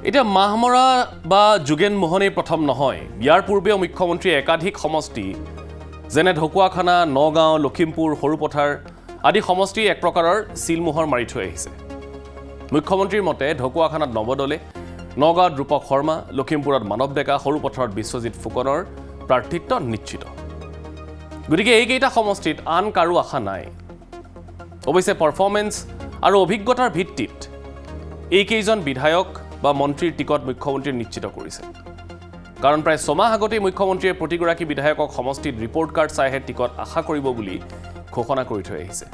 এতিয়া মাহমৰা বা যোগেন মোহনেই প্ৰথম নহয়। ইয়াৰ পূৰ্বেও মুখ্যমন্ত্ৰীয়ে একাধিক সমষ্টি যেনে ঢকুৱাখানা, নগাঁও, লখিমপুৰ, সৰুপথাৰ আদি সমষ্টি এক প্ৰকাৰৰ চিলমোহৰ মাৰি থৈ আহিছে। মুখ্যমন্ত্ৰীৰ মতে ঢকুৱাখানাত নৱদলে, নগাঁৱত ৰূপক শৰ্মা, লখিমপুৰত মানৱ ডেকা, সৰুপথাৰত বিশ্বজিৎ ফুকনৰ প্ৰাৰ্থিত্ব নিশ্চিত। গতিকে এইকেইটা সমষ্টিত আন কাৰো আশা নাই। অৱশ্যে পাৰফৰ্মেন্স আৰু অভিজ্ঞতাৰ ভিত্তিত এইকেইজন বিধায়ক বা মন্ত্ৰীৰ টিকট মুখ্যমন্ত্ৰীয়ে নিশ্চিত কৰিছে। কাৰণ প্ৰায় 6 মাহ আগতেই মুখ্যমন্ত্ৰীয়ে প্ৰতিগৰাকী বিধায়কক সমষ্টিত ৰিপৰ্ট কাৰ্ড চাইহে টিকট আশা কৰিব বুলি ঘোষণা কৰি থৈ আহিছে।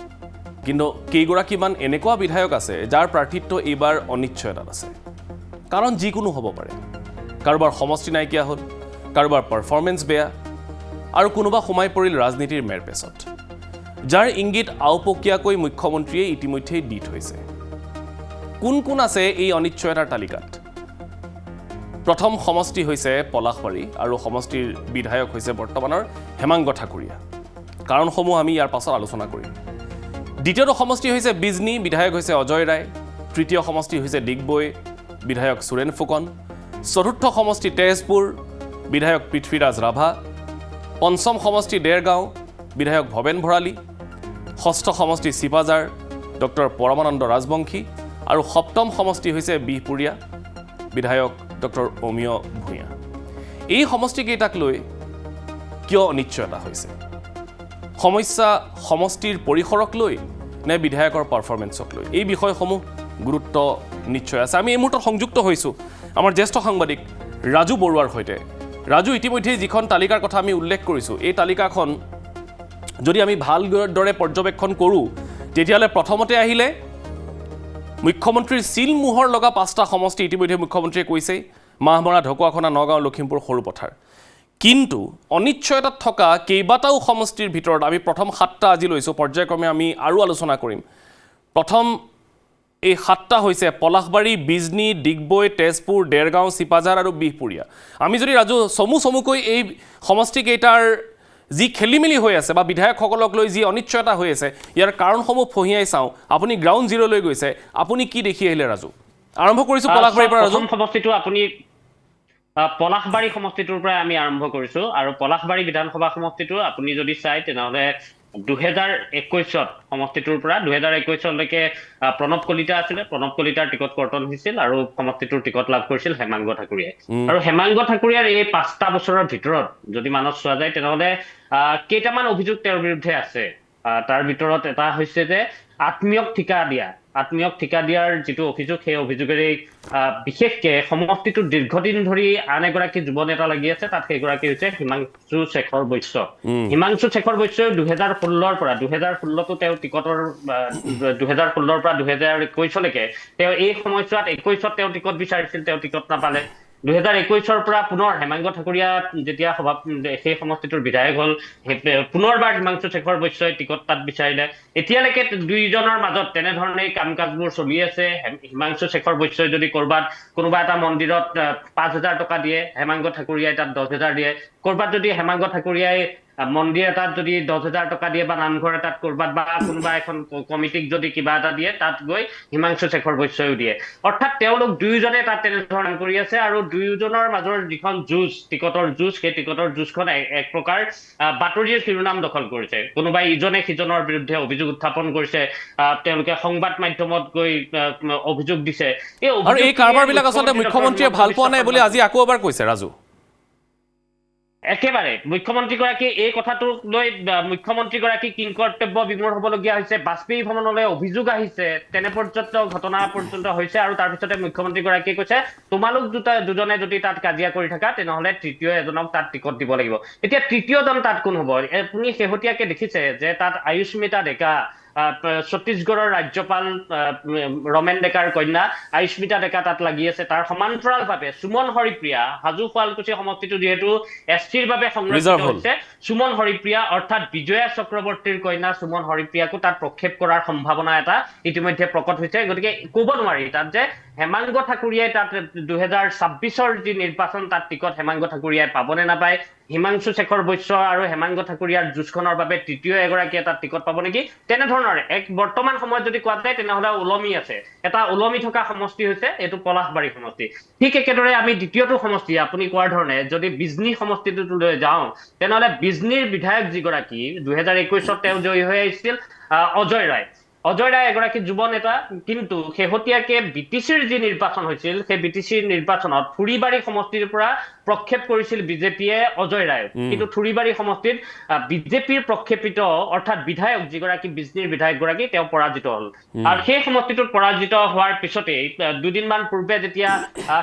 কিন্তু কেইগৰাকীমান এনেকুৱা বিধায়ক আছে যাৰ প্ৰাৰ্থিত্ব এইবাৰ অনিশ্চয়তাত আছে। কাৰণ যিকোনো হ'ব পাৰে। কাৰোবাৰ সমষ্টি নাইকিয়া হ'ল, কাৰোবাৰ পাৰফৰ্মেন্স বেয়া, আৰু কোনোবা সোমাই পৰিল ৰাজনীতিৰ মেৰপেচত, যাৰ ইংগিত আওপকীয়াকৈ মুখ্যমন্ত্ৰীয়ে ইতিমধ্যেই দি থৈছে। কোন কোন আছে এই অনিশ্চয়তাৰ তালিকাত? প্ৰথম সমষ্টি হৈছে পলাশবাৰী আৰু সমষ্টিৰ বিধায়ক হৈছে বৰ্তমানৰ হেমাংগ ঠাকুৰীয়া। কাৰণসমূহ আমি ইয়াৰ পাছত আলোচনা কৰিম। দ্বিতীয়টো সমষ্টি হৈছে বিজনী, বিধায়ক হৈছে অজয় ৰায়। তৃতীয় সমষ্টি হৈছে ডিগবৈ, বিধায়ক সুৰেণ ফুকন। চতুৰ্থ সমষ্টি তেজপুৰ, বিধায়ক পৃথ্বীৰাজ ৰাভা। পঞ্চম সমষ্টি দেৰগাঁও, বিধায়ক ভৱেন ভৰালী। ষষ্ঠ সমষ্টি চিপাজাৰ, ডক্টৰ পৰমানন্দ ৰাজবংশী। আৰু সপ্তম সমষ্টি হৈছে বিহপুৰীয়া, বিধায়ক ডক্টৰ অমীয় ভূঞা। এই সমষ্টিকেইটাক লৈ কিয় অনিশ্চয়তা হৈছে? সমস্যা সমষ্টিৰ পৰিসৰক লৈ নে বিধায়কৰ পাৰফৰ্মেন্সক লৈ? এই বিষয়সমূহ গুৰুত্ব নিশ্চয় আছে। আমি এই মুহূৰ্তত সংযুক্ত হৈছোঁ আমাৰ জ্যেষ্ঠ সাংবাদিক ৰাজু বৰুৱাৰ সৈতে। ৰাজু, ইতিমধ্যেই যিখন তালিকাৰ কথা আমি উল্লেখ কৰিছোঁ, এই তালিকাখন যদি আমি ভালদৰে পৰ্যবেক্ষণ কৰোঁ, তেতিয়াহ'লে প্ৰথমতে আহিলে মুখ্যমন্ত্ৰীৰ চিলমোহৰ লগা 5টা সমষ্টি। ইতিমধ্যে মুখ্যমন্ত্ৰীয়ে কৈছেই মাহমৰা, ঢকুৱাখানা, নগাঁও, লখিমপুৰ, সৰুপথাৰ। কিন্তু অনিশ্চয়তাত থকা কেইবাটাও সমষ্টিৰ ভিতৰত আমি প্ৰথম 7টা আজি লৈছোঁ, পৰ্যায়ক্ৰমে আমি আৰু আলোচনা কৰিম। প্ৰথম এই 7টা হৈছে পলাশবাৰী, বিজনী, ডিগবৈ, তেজপুৰ, দেৰগাঁও, চিপাজাৰ আৰু বিহপুৰীয়া। আমি যদি ৰাজু চমুকৈ এই সমষ্টিকেইটাৰ যি খেলিমেলি হৈ আছে বা বিধায়কসকলক লৈ যি অনিশ্চয়তা হৈ আছে, ইয়াৰ কাৰণসমূহ ফঁহিয়াই চাওঁ। আপুনি গ্ৰাউণ্ড জিৰ'লৈ গৈছে, আপুনি কি দেখি আহিলে ৰাজু? আৰম্ভ কৰিছোঁ পলাশবাৰীৰ পৰা। ৰাজু, সমষ্টিটো আপুনি পলাশবাৰী সমষ্টিটোৰ পৰা আমি আৰম্ভ কৰিছোঁ। আৰু পলাশবাৰী বিধানসভা সমষ্টিটো আপুনি যদি চাই তেনেহ'লে 2021 সমষ্টিটোৰ পৰা 2021লৈকে প্ৰণৱ কলিতা আছিলে। প্ৰণৱ কলিতাৰ টিকট কৰ্তন হৈছিল আৰু সমষ্টিটোৰ টিকট লাভ কৰিছিল হেমাংগ ঠাকুৰীয়াই। আৰু হেমাংগ ঠাকুৰীয়াৰ এই 5টা বছৰৰ ভিতৰত যদি মানত চোৱা যায় তেনেহ'লে কেইটামান অভিযোগ তেওঁৰ বিৰুদ্ধে আছে। তাৰ ভিতৰত এটা হৈছে যে আত্মীয়ক ঠিকা দিয়াৰ যিটো অভিযোগ, সেই অভিযোগেৰে বিশেষকে সমষ্টিটোত দীৰ্ঘদিন ধৰি আন এগৰাকী যুৱ নেতা লাগি আছে। তাত সেইগৰাকী হৈছে হিমাংশু শেখৰ বৈশ্য। হিমাংশু শেখৰ বৈশ্যই 2016ৰ পৰা 2016টো তেওঁ টিকটৰ 2016ৰ পৰা 2021লৈকে তেওঁ এই সময়ছোৱাত 21ত তেওঁ টিকট বিচাৰিছিল, তেওঁ টিকট নাপালে। 2021ৰ পৰা পুনৰ হেমাংগ ঠাকুৰীয়া যেতিয়া সেই সমষ্টিটোৰ বিধায়ক হ'ল, পুনৰবাৰ হিমাংশু শেখৰ বৈশ্যই টিকট তাত বিচাৰিলে। এতিয়ালৈকে দুয়োজনৰ মাজত তেনেধৰণেই কাম কাজবোৰ চলি আছে। হিমাংশু শেখৰ বৈশ্যই যদি কোনোবা এটা মন্দিৰত 5,000 টকা দিয়ে, হেমাংগ ঠাকুৰীয়াই তাত 10,000 দিয়ে। ক'ৰবাত যদি হেমাংগ ঠাকুৰীয়াই মন্দিৰ এটাত যদি 10,000 টকা দিয়ে বা নামঘৰ এটাত ক'ৰবাত বা কোনোবা এখন কমিটিক যদি কিবা এটা দিয়ে, তাত গৈ হিমাংশু শেখৰ বৈশ্যইও দিয়ে। অৰ্থাৎ তেওঁলোক দুয়োজনে তাত তেনেধৰণে কৰি আছে। আৰু দুয়োজনৰ মাজৰ যিখন টিকটৰ যুঁজ, সেই টিকটৰ যুঁজখন এক প্ৰকাৰ বাতৰিৰ শিৰোনাম দখল কৰিছে। কোনোবাই ইজনে সিজনৰ বিৰুদ্ধে অভিযোগ উত্থাপন কৰিছে, তেওঁলোকে সংবাদ মাধ্যমত গৈ অভিযোগ দিছে। এই কাৰবাৰবিলাক আচলতে মুখ্যমন্ত্ৰীয়ে ভাল পোৱা নাই বুলি আজি আকৌ এবাৰ কৈছে ৰাজু। একেবাৰে মুখ্যমন্ত্ৰীগৰাকী এই কথাটোক লৈ মুখ্যমন্ত্ৰীগৰাকী কিংকৰ্তব্য বিমূঢ় হ'বলগীয়া হৈছে। বাজপেয়ী ভৱনলৈ অভিযোগ আহিছে, তেনে পৰ্যন্ত ঘটনা পৰ্যন্ত হৈছে। আৰু তাৰপিছতে মুখ্যমন্ত্ৰীগৰাকীয়ে কৈছে, তোমালোক দুজনে যদি তাত কাজিয়া কৰি থাকা তেনেহ'লে তৃতীয় এজনক তাত টিকট দিব লাগিব। এতিয়া তৃতীয়জন তাত কোন হ'ব? আপুনি শেহতীয়াকে দেখিছে যে তাত আয়ুস্মিতা ডেকা, ছত্তীশগড়ৰ ৰাজ্যপাল ৰমেন ডেকাৰ কন্যা আয়ুস্মিতা ডেকা তাত লাগি আছে। তাৰ সমান্তৰালভাৱে সুমন হৰিপ্ৰিয়া, হাজো শুৱালকুছি সমষ্টিটো যিহেতু এছটিৰ বাবে সংৰক্ষিত হৈছে, সুমন হৰিপ্ৰিয়া অৰ্থাৎ বিজয়া চক্ৰৱৰ্তীৰ কন্যা সুমন হৰিপ্ৰিয়াকো তাত প্ৰক্ষেপ কৰাৰ সম্ভাৱনা এটা ইতিমধ্যে প্ৰকট হৈছে। গতিকে ক'ব নোৱাৰি তাত যে হেমাংগ ঠাকুৰীয়াই তাত 2026-ৰ যি নিৰ্বাচন তাত টিকট হেমাংগ ঠাকুৰীয়াই পাবনে নাপায়, হিমাংশু শেখৰ বৈশ্য আৰু হেমাংগ ঠাকুৰীয়াৰ যুঁজখনৰ বাবে তৃতীয় এগৰাকীয়ে তাত টিকট পাব নেকি, তেনেধৰণৰ এক বৰ্তমান সময়ত যদি কোৱা যায় তেনেহ'লে ওলমি আছে। এটা ওলমি থকা সমষ্টি হৈছে এইটো পলাশবাৰী সমষ্টি। ঠিক একেদৰে আমি দ্বিতীয়টো সমষ্টি আপুনি কোৱাৰ ধৰণে যদি বিজনী সমষ্টিটোলৈ যাওঁ তেনেহ'লে বিজনীৰ বিধায়ক যিগৰাকী 2021-ত তেওঁ জয়ী হৈ আহিছিল অজয় ৰায়। অজয় ৰায় এগৰাকী যুৱ নেতা, কিন্তু শেহতীয়াকে বিটিচিৰ যি নিৰ্বাচন হৈছিল সেই বিটিচিৰ নিৰ্বাচনত থুৰিবাৰী সমষ্টিৰ পৰা প্ৰক্ষেপ কৰিছিল বিজেপিয়ে অজয় ৰায়ক, কিন্তু থুৰিবাৰী সমষ্টিত বিজেপিৰ প্ৰক্ষেপিত অৰ্থাৎ বিধায়ক যিগৰাকী বিজনীৰ বিধায়কগৰাকী তেওঁ পৰাজিত হ'ল। আৰু সেই সমষ্টিটোত পৰাজিত হোৱাৰ পিছতেই দুদিনমান পূৰ্বে যেতিয়া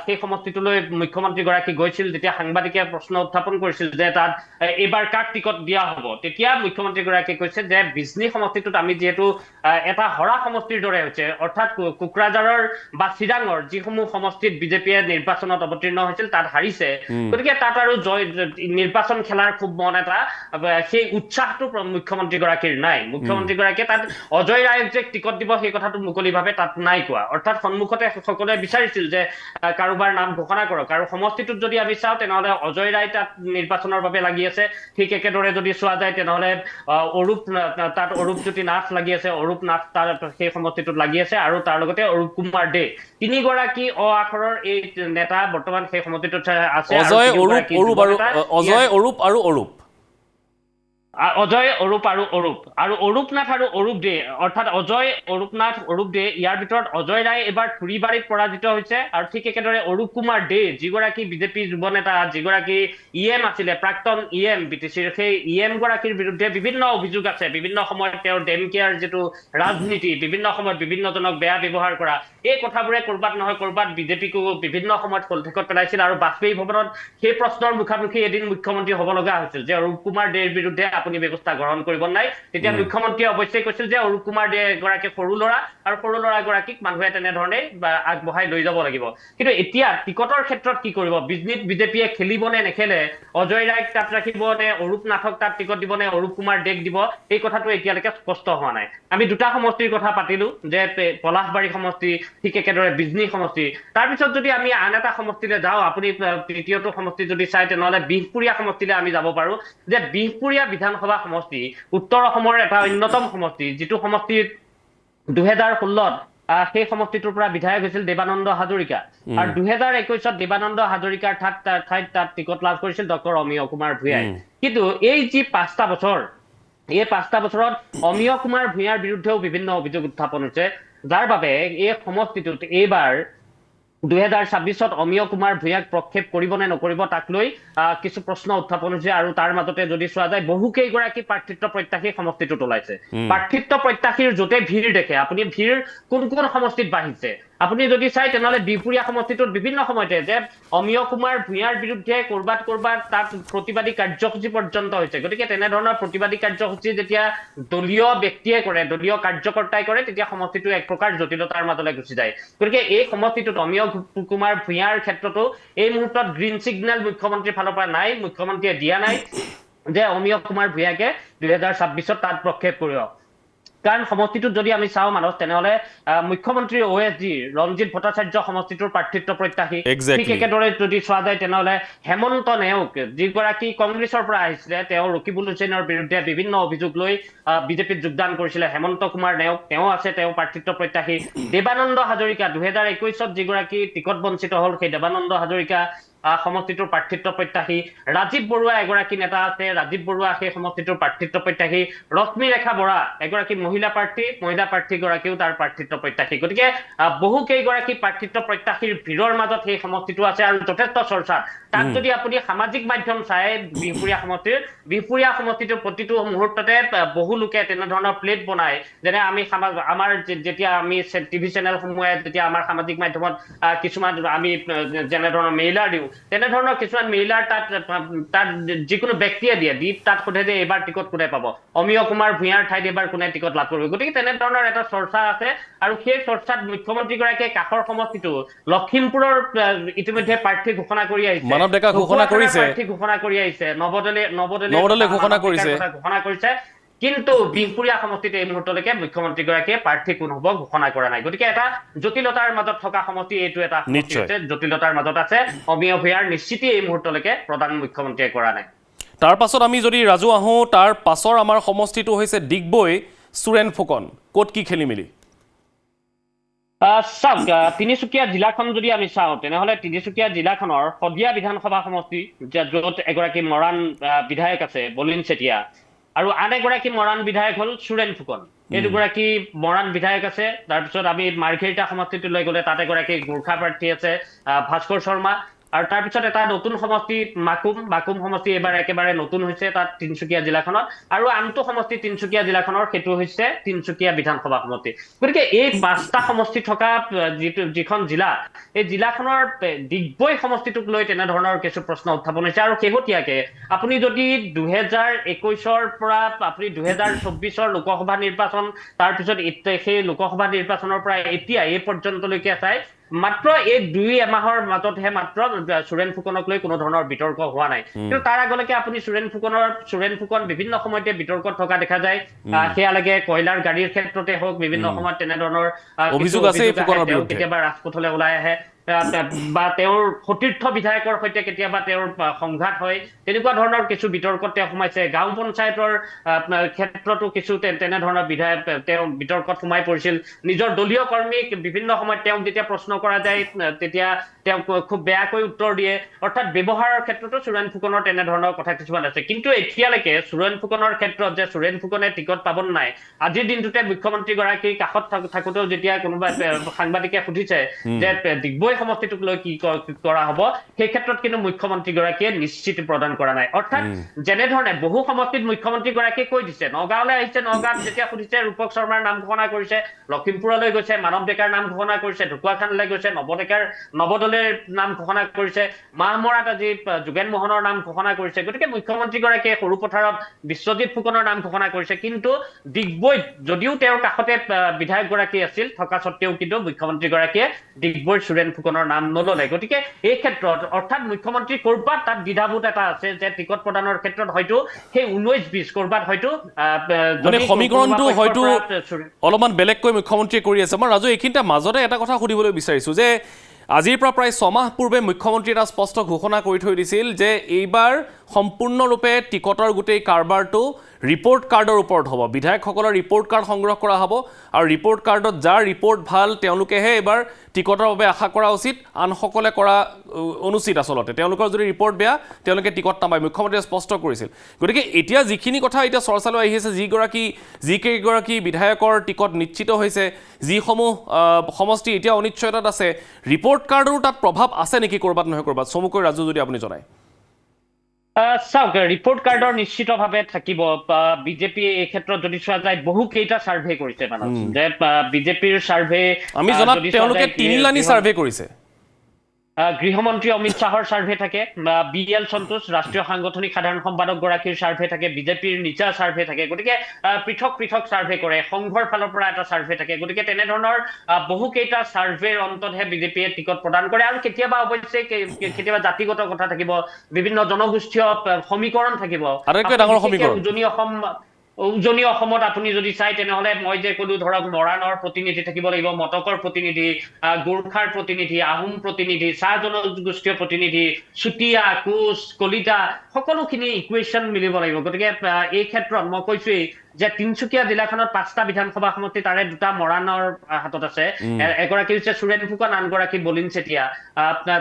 সেই সমষ্টিটোলৈ মুখ্যমন্ত্ৰীগৰাকী গৈছিল, তেতিয়া সাংবাদিকে প্ৰশ্ন উত্থাপন কৰিছিল যে তাত এইবাৰ কাক টিকট দিয়া হ'ব, তেতিয়া মুখ্যমন্ত্ৰীগৰাকীয়ে কৈছে যে বিজনী সমষ্টিটোত আমি যিহেতু এটা হৰা সমষ্টিৰ দৰে হৈছে, অৰ্থাৎ কোকৰাঝাৰৰ বা চিৰাঙৰ যিসমূহ সমষ্টিত বিজেপিয়ে নিৰ্বাচনত অৱতীৰ্ণ হৈছিল তাত হাৰিছে, গতিকে তাত আৰু নিৰ্বাচন খেলাৰ খুব মন এটা সেই উৎসাহটো মুখ্যমন্ত্ৰীগৰাকীৰ নাই। মুখ্যমন্ত্ৰীগৰাকীয়ে তাত অজয় ৰায়ক যে টিকট দিব সেই কথাটো মুকলিভাৱে তাত নাই কোৱা, অৰ্থাৎ সন্মুখতে সকলোৱে বিচাৰিছিল যে কাৰোবাৰ নাম ঘোষণা কৰক। আৰু সমষ্টিটোত যদি আমি চাওঁ তেনেহ'লে অজয় ৰায় তাত নিৰ্বাচনৰ বাবে লাগি আছে। ঠিক একেদৰে যদি চোৱা যায় তেনেহ'লে অৰূপজ্যোতি নাথ লাগি আছে, অৰূপ নাথ তাৰ সেই সমষ্টিটোত লাগি আছে, আৰু তাৰ লগতে অৰূপ কুমাৰ দে, তিনিগৰাকী আখৰৰ এই নেতা বৰ্তমান সেই সমষ্টিটোত আছে। অজয় অৰূপ আৰু অৰূপ অজয় অৰূপ আৰু অৰূপ আৰু অৰূপ নাথ আৰু অৰূপ দে, অৰ্থাৎ অজয় অৰূপ নাথ অৰূপ দে, ইয়াৰ ভিতৰত অজয় ৰায় এবাৰ থুৰিবাৰীত পৰাজিত হৈছে। আৰু ঠিক একেদৰে অৰূপ কুমাৰ দে যিগৰাকী বিজেপি যুৱ নেতা, যিগৰাকী EM আছিলে, প্ৰাক্তন EM বিটিচিৰ, সেই EM গৰাকীৰ বিৰুদ্ধে বিভিন্ন অভিযোগ আছে। বিভিন্ন সময়ত তেওঁৰ ডেম কেয়াৰ যিটো ৰাজনীতি, বিভিন্ন সময়ত বিভিন্নজনক বেয়া ব্যৱহাৰ কৰা, এই কথাবোৰে কৰবাত নহয় কৰবাত বিজেপিকো বিভিন্ন সময়ত কলঠেকত পেলাইছিল। আৰু বাজপেয়ী ভৱনত সেই প্ৰশ্নৰ মুখামুখি এদিন মুখ্যমন্ত্ৰী হ'ব লগা হৈছিল যে অৰূপ কুমাৰ দেৰ বিৰুদ্ধে আপুনি ব্যৱস্থা গ্ৰহণ কৰিব নাই। তেতিয়া মুখ্যমন্ত্ৰীয়ে অৱশ্যে কৈছিল যে অৰূপ কুমাৰ দে এগৰাকী সৰু ল'ৰা, আৰু সৰু ল'ৰাগৰাকীক মানুহে তেনেধৰণে আগবঢ়াই লৈ যাব লাগিব। কিন্তু এতিয়া টিকটৰ ক্ষেত্ৰত কি কৰিব, বিজনীত বিজেপিয়ে খেলিব নে নেখেলে, অজয় ৰায়ক তাত ৰাখিব নে অৰূপ নাথক তাত টিকট দিব নে অৰূপ কুমাৰ দেক দিব, এই কথাটো এতিয়ালৈকে স্পষ্ট হোৱা নাই। আমি দুটা সমষ্টিৰ কথা পাতিলো, যে পলাশবাৰী সমষ্টি, ঠিক একেদৰে বিজনী সমষ্টি। তাৰপিছত যদি আমি আন এটা সমষ্টিলৈ যাওঁ, আপুনি তৃতীয়টো সমষ্টি যদি চাই তেনেহ'লে বিহপুৰীয়া সমষ্টিলৈ আমি যাব পাৰো। যে বিহপুৰীয়া বিধানসভা সমষ্টি উত্তৰ অসমৰ এটা অন্যতম সমষ্টি, যিটো সমষ্টিত 2016-ত সেই সমষ্টিটোৰ পৰা বিধায়ক হৈছিল দেৱানন্দ হাজৰিকা, আৰু 2021-ত দেৱানন্দ হাজৰিকাৰ ঠাইত তাত টিকট লাভ কৰিছিল ডক্টৰ অমিয় কুমাৰ ভূঞাই। কিন্তু এই যি 5টা বছৰ, এই 5টা বছৰত অমিয় কুমাৰ ভূঞাৰ বিৰুদ্ধেও বিভিন্ন অভিযোগ উত্থাপন হৈছে, যাৰ বাবে এই সমষ্টিটোত এইবাৰ 2026-ত অমিয় কুমাৰ ভূঞাক প্ৰক্ষেপ কৰিব নে নকৰিব তাক লৈ কিছু প্ৰশ্ন উত্থাপন হৈছে। আৰু তাৰ মাজতে যদি চোৱা যায় বহুকেইগৰাকী প্ৰাৰ্থিত্ব প্ৰত্যাশী সমষ্টিটোত ওলাইছে। প্ৰাৰ্থিত্ব প্ৰত্যাশীৰ য'তে ভিৰ দেখে, আপুনি ভিৰ কোন কোন সমষ্টিত বাঢ়িছে আপুনি যদি চাই তেনেহ'লে বিহপুৰীয়া সমষ্টিটোত বিভিন্ন সময়তে যে অমিয় কুমাৰ ভূঞাৰ বিৰুদ্ধে কৰবাত তাত প্ৰতিবাদী কাৰ্যসূচী পৰ্যন্ত হৈছে। গতিকে তেনেধৰণৰ প্ৰতিবাদী কাৰ্যসূচী যেতিয়া দলীয় ব্যক্তিয়ে কৰে, দলীয় কাৰ্যকৰ্তাই কৰে, তেতিয়া সমষ্টিটো এক প্ৰকাৰ জটিলতাৰ মাজলৈ গুচি যায়। গতিকে এই সমষ্টিটোত অমিয় কুমাৰ ভূঞাৰ ক্ষেত্ৰতো এই মুহূৰ্তত গ্ৰীণ ছিগনেল মুখ্যমন্ত্ৰীৰ ফালৰ পৰা নাই, মুখ্যমন্ত্ৰীয়ে দিয়া নাই যে অমিয় কুমাৰ ভূঞাকে 2026-ত তাত প্ৰক্ষেপ কৰিব। কাৰণ সমষ্টিটোত যদি আমি চাওঁ মানুহ, তেনেহ'লে মুখ্যমন্ত্ৰী OSD ৰঞ্জিত ভট্টাচাৰ্য সমষ্টিটোৰ প্ৰাৰ্থিত্ব প্ৰত্যাশী। ঠিক একেদৰে যদি চোৱা যায় তেনেহ'লে হেমন্ত নেওগ যিগৰাকী কংগ্ৰেছৰ পৰা আহিছিলে, তেওঁ ৰকিবুল হুছেইনৰ বিৰুদ্ধে বিভিন্ন অভিযোগ লৈ বিজেপিত যোগদান কৰিছিলে। হেমন্ত কুমাৰ নেওগ তেওঁ আছে, তেওঁ প্ৰাৰ্থিত্ব প্ৰত্যাশী। দেৱানন্দ হাজৰিকা 2021-ত যিগৰাকী টিকট বঞ্চিত হ'ল, সেই দেৱানন্দ হাজৰিকা সমষ্টিটোৰ প্ৰাৰ্থিত্ব প্ৰত্যাশী। ৰাজীৱ বৰুৱা এগৰাকী নেতা আছে, ৰাজীৱ বৰুৱা সেই সমষ্টিটোৰ প্ৰাৰ্থিত্ব প্ৰত্যাশী। ৰশ্মি ৰেখা বৰা এগৰাকী মহিলা প্ৰাৰ্থীগৰাকীও তাৰ প্ৰাৰ্থিত্ব প্ৰত্যাশী। গতিকে বহু কেইগৰাকী প্ৰাৰ্থিত্ব প্ৰত্যাশীৰ ভিৰৰ মাজত সেই সমষ্টিটো আছে আৰু যথেষ্ট চৰ্চা। তাত যদি আপুনি সামাজিক মাধ্যম চাই বিহপুৰীয়া সমষ্টিটোৰ প্ৰতিটো মুহূৰ্ততে বহু লোকে তেনেধৰণৰ প্লেট বনায়, যেনে আমি আমাৰ যেতিয়া আমি টিভি চেনেলসমূহে যেতিয়া আমাৰ সামাজিক মাধ্যমত কিছুমান আমি যেনেধৰণৰ মেইলাৰ দিওঁ, তেনেধৰণৰ কিছুমান মেইলাৰ তাত যিকোনো ব্যক্তিয়ে দি তাত সোধে যে এইবাৰ টিকট কোনে পাব, অমিয় কুমাৰ ভূঞাৰ ঠাইত এইবাৰ কোনে টিকট লাভ কৰিব। গতিকে তেনেধৰণৰ এটা চৰ্চা আছে, আৰু সেই চৰ্চাত মুখ্যমন্ত্ৰীগৰাকীয়ে কাষৰ সমষ্টিটো লখিমপুৰৰ ইতিমধ্যে প্ৰাৰ্থী ঘোষণা কৰি আহিছে, মানৱ ডেকা ঘোষণা কৰিছে, প্ৰাৰ্থী ঘোষণা কৰি আহিছে, নৱদলে ঘোষণা কৰিছে। কিন্তু বিহপুৰীয়া সমষ্টিত এই মুহূৰ্তলৈকে মুখ্যমন্ত্ৰীগৰাকীয়ে প্ৰাৰ্থী কোন হ'ব ঘোষণা কৰা নাই গতিকে এটা জটিলতাৰ মাজত থকা সমষ্টি এইটো এটা সমষ্টি নিশ্চয়। আছে জটিলতাৰ মাজত আছে অমিয় ভূঞাৰ নিশ্চিতি এই মুহূৰ্তলৈকে প্ৰধান মুখ্যমন্ত্ৰীয়ে কৰা নাই তাৰ পাছত আমি যদি ৰাজু আহোঁ তাৰ পাছৰ আমাৰ সমষ্টিটো হৈছে ডিগবৈ সুৰেন ফুকন ক'ত কি খেলি মেলি চাওক তিনিচুকীয়া জিলাখন যদি আমি চাওঁ তেনেহলে তিনিচুকীয়া জিলাখনৰ শদিয়া বিধানসভা সমষ্টি য'ত এগৰাকী মৰাণ বিধায়ক আছে বলিন চেতিয়া আৰু আন এগৰাকী মৰাণ বিধায়ক হ'ল সুৰেন ফুকন এই দুগৰাকী মৰাণ বিধায়ক আছে তাৰপিছত আমি মাৰ্ঘেৰিটা সমষ্টিটোলৈ গ'লে তাত এগৰাকী গোৰ্খা প্ৰাৰ্থী আছে ভাস্কৰ শৰ্মা আৰু তাৰপিছত এটা নতুন সমষ্টি মাকুম সমষ্টি এবাৰ একেবাৰে নতুন হৈছে তাত তিনিচুকীয়া জিলাখনত আৰু আনটো সমষ্টি তিনিচুকীয়া জিলাখনৰ সেইটো হৈছে তিনিচুকীয়া বিধানসভা সমষ্টি গতিকে এই পাঁচটা সমষ্টি থকা যিখন জিলা এই জিলাখনৰ ডিগবৈ সমষ্টিটোক লৈ তেনেধৰণৰ কিছু প্ৰশ্ন উত্থাপন হৈছে আৰু শেহতীয়াকে আপুনি যদি 2021ৰ পৰা আপুনি 2024ৰ লোকসভা নিৰ্বাচন তাৰপিছত সেই লোকসভা নিৰ্বাচনৰ পৰা এতিয়া এই পৰ্যন্তলৈকে চাই মাত্ৰ এই 2 এমাহৰ মাজতহে মাত্ৰ সুৰেন ফুকনক লৈ কোনো ধৰণৰ বিতৰ্ক হোৱা নাই কিন্তু তাৰ আগলৈকে আপুনি সুৰেন ফুকন বিভিন্ন সময়তে বিতৰ্কত থকা দেখা যায় সেয়া লাগে কয়লাৰ গাড়ীৰ ক্ষেত্ৰতে হওক বিভিন্ন সময়ত তেনেধৰণৰ অভিযোগ আছে ফুকনৰ বিৰুদ্ধে কেতিয়াবা ৰাজপথলৈ ওলাই আহে বা তেওঁৰ সতীৰ্থ বিধায়কৰ সৈতে কেতিয়াবা তেওঁৰ সংঘাত হয় তেনেকুৱা ধৰণৰ কিছু বিতৰ্কত তেওঁ সোমাইছে গাঁও পঞ্চায়তৰ ক্ষেত্ৰতো কিছু তেনেধৰণৰ বিধায়ক তেওঁ বিতৰ্কত সোমাই পৰিছিল নিজৰ দলীয় কৰ্মীক বিভিন্ন সময়ত তেওঁক যেতিয়া প্ৰশ্ন কৰা যায় তেতিয়া তেওঁ খুব বেয়াকৈ উত্তৰ দিয়ে অৰ্থাৎ ব্যৱহাৰৰ ক্ষেত্ৰতো সুৰেন ফুকনৰ তেনেধৰণৰ কথা কিছুমান আছে কিন্তু এতিয়ালৈকে সুৰেন ফুকনৰ ক্ষেত্ৰত যে সুৰেন ফুকনে টিকট পাব নাই আজিৰ দিনটোতে মুখ্যমন্ত্ৰীগৰাকীৰ কাষত থাকোঁতেও যেতিয়া কোনোবা সাংবাদিকে সুধিছে যে ডিগবৈ সমষ্টিটোক লৈ কি কৰা হ'ব সেই ক্ষেত্ৰত কিন্তু মুখ্যমন্ত্ৰীগৰাকীয়ে নিশ্চিতি প্ৰদান কৰা নাই অৰ্থাৎ যেনেধৰণে বহু সমষ্টিত মুখ্যমন্ত্ৰীগৰাকীয়ে কৈ দিছে নগাঁৱলৈ আহিছে নগাঁৱত যেতিয়া সুধিছে ৰূপক শৰ্মাৰ নাম ঘোষণা কৰিছে লখিমপুৰলৈ গৈছে মানৱ ডেকাৰ নাম ঘোষণা কৰিছে ঢকুৱাখানালৈ গৈছে নৱদলেৰ নাম ঘোষণা কৰিছে মাহমৰাত আজি যোগেন মোহনৰ নাম ঘোষণা কৰিছে গতিকে মুখ্যমন্ত্ৰীগৰাকীয়ে সৰু পথাৰত বিশ্বজিৎ ফুকনৰ নাম ঘোষণা কৰিছে কিন্তু ডিগবৈত যদিও তেওঁৰ কাষতে বিধায়কগৰাকী আছিল থকা স্বত্তেও কিন্তু মুখ্যমন্ত্ৰীগৰাকীয়ে ডিগবৈৰ সুৰেন ফুকনৰ নাম নললে গতিকে এই ক্ষেত্ৰত অৰ্থাৎ মুখ্যমন্ত্ৰী কৰবাত তাত দ্বিধাবোধ এটা আছে যে টিকট প্ৰদানৰ ক্ষেত্ৰত হয়তো সেই 19-20 কৰবাত হয়তো মানে সমীকৰণটো হয়তো অলপমান বেলেগকৈ মুখ্যমন্ত্ৰীয়ে কৰি আছে মই ৰাজু এইখিনিতে মাজতে এটা কথা সুধিবলৈ বিচাৰিছোঁ যে আজিৰ পৰা প্ৰায় 6 মাহ পূৰ্বে মুখ্যমন্ত্ৰী এটা স্পষ্ট ঘোষণা কৰি থৈ দিছিল যে এইবাৰ সম্পূৰ্ণৰূপে টিকটৰ গোটেই কাৰবাৰটো ৰিপৰ্ট কাৰ্ডৰ ওপৰত হ'ব বিধায়কসকলৰ ৰিপৰ্ট কাৰ্ড সংগ্ৰহ কৰা হ'ব আৰু ৰিপৰ্ট কাৰ্ডত যাৰ ৰিপৰ্ট ভাল তেওঁলোকেহে এবাৰ টিকটৰ বাবে আশা কৰা উচিত আনসকলে কৰা অনুচিত আচলতে তেওঁলোকৰ যদি ৰিপৰ্ট বেয়া তেওঁলোকে টিকট নাপায় মুখ্যমন্ত্ৰীয়ে স্পষ্ট কৰিছিল গতিকে এতিয়া যিখিনি কথা এতিয়া চৰ্চালৈ আহিছে যিকেইগৰাকী বিধায়কৰ টিকট নিশ্চিত হৈছে যিসমূহ সমষ্টি এতিয়া অনিশ্চয়তাত আছে ৰিপৰ্ট কাৰ্ডৰো তাত প্ৰভাৱ আছে নেকি ক'ৰবাত নহয় ক'ৰবাত চমুকৈ ৰাজু যদি আপুনি জনায় চাওক ৰিপৰ্ট কাৰ্ডৰ নিশ্চিতভাৱে থাকিব বিজেপি এই ক্ষেত্ৰত যদি চোৱা যায় বহু কেইটা ছাৰ্ভে কৰিছে মানে যে বিজেপিৰ ছাৰ্ভে আমি জনাত তেওঁলোকে 3 লানি ছাৰ্ভে কৰিছে গৃহমন্ত্ৰী অমিত শ্বাহৰ ছাৰ্ভে থাকে BL সন্তোষ ৰাষ্ট্ৰীয় সাংগঠনিক সাধাৰণ সম্পাদক গৰাকীৰ ছাৰ্ভে থাকে বিজেপিৰ নিজা ছাৰ্ভে থাকে গতিকে পৃথক ছাৰ্ভে কৰে সংঘৰ ফালৰ পৰা এটা ছাৰ্ভে থাকে গতিকে তেনেধৰণৰ বহু কেইটা ছাৰ্ভেৰ অন্ততহে বিজেপিয়ে টিকট প্ৰদান কৰে আৰু কেতিয়াবা অৱশ্যে কেতিয়াবা জাতিগত কথা থাকিব বিভিন্ন জনগোষ্ঠীয় সমীকৰণ থাকিব আটাইতকৈ ডাঙৰ সমীকৰণ উজনি অসমত আপুনি যদি চাই তেনেহলে মই যে কলো ধৰক মৰাণৰ প্ৰতিনিধি থাকিব লাগিব মটকৰ প্ৰতিনিধি গোৰ্খাৰ প্ৰতিনিধি আহোম প্ৰতিনিধি চাহ জনগোষ্ঠীয় প্ৰতিনিধি চুতীয়া কোচ কলিতা সকলোখিনি ইকুৱেশ্যন মিলিব লাগিব গতিকে এই ক্ষেত্ৰত মই কৈছোৱেই যে তিনিচুকীয়া জিলাখনত 5টা বিধানসভা সমষ্টি তাৰে 2টা মৰাণৰ হাতত আছে এগৰাকী হৈছে সুৰেন ফুকন আনগৰাকী বলিন চেতিয়া